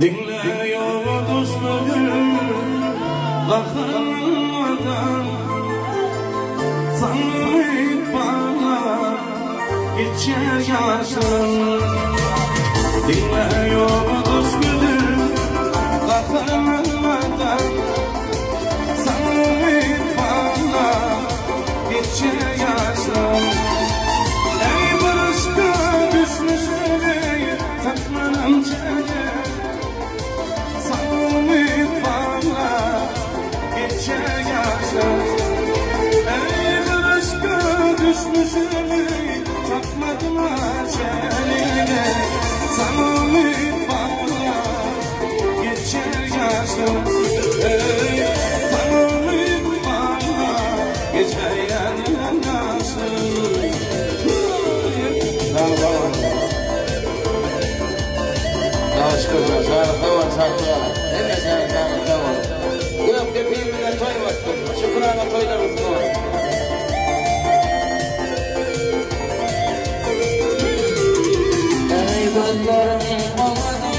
Dinliyor dostlarım bakılmadan sanmayıp bana geçer yaşlarım. Dinliyor dostlarım bakılmadan sanmayıp bana geçer yaşlarım. Ey barışta düşmüş yüreği takmanım çare sanmayıp bana geçer yaşlarım. Ey barışta düşmüş yüreği takmadılar çare sanmayıp bana geçer yaşlarım. Ey sanmayıp bana geçer yaşlarım. Aşkına sarkıva ne sen sarkıva yok köpeğimle toy var şıkırana toylarız var. Ey gözlerim olmadın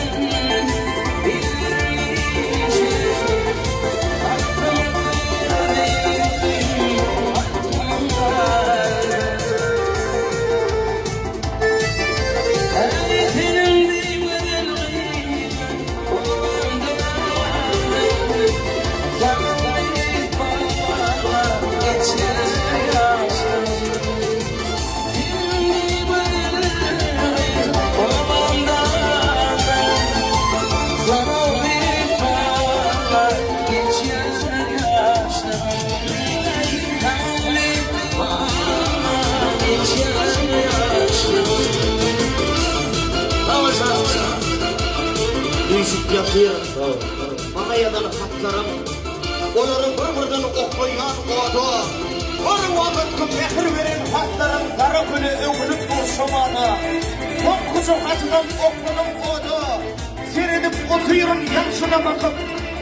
Değişik yapıyor. Bana yadalı hatlarım. Onları bir-birden oklayan oda. Bir vakit mehir veren hatlarım. Kara günü öğünüp durşamana. Çok kuzu hatından oklanım oda. Seyredip otuyorum yaşına bakıp.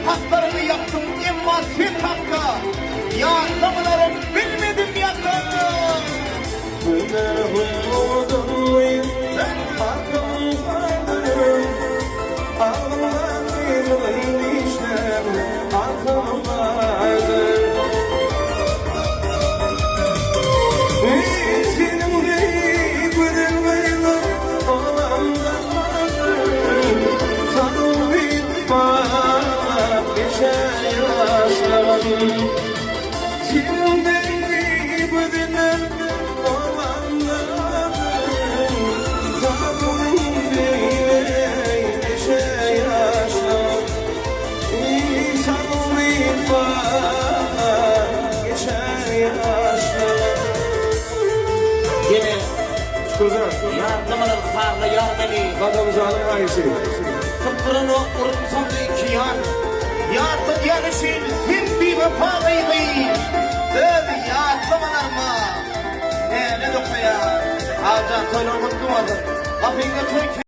Hatlarımı yaktım emma sen hakka. Ya damlarım bilmedim yakın. Güler huyudum sen hakkım vardır. Ağlamak bir işler hakkım vardır. Senin gibi güzel olanlar vardır. Tanıyıp bana geçer yaşlarım. Senin gibi güzel olanlar vardır. Tanıyıp geçer yaşlarım. Tanıyıp bana geçer yaşlarım. Yine Güzel. yardımının farlı yardımı. Kadımız alın ayısı. Kıpkırını unutsam da iki yan. Yardım yarışın hem bir vefalıydı. Öyle yardımlar mı? Ne dokma ya? Alcan toyunu unutmadım. Kapıyı toy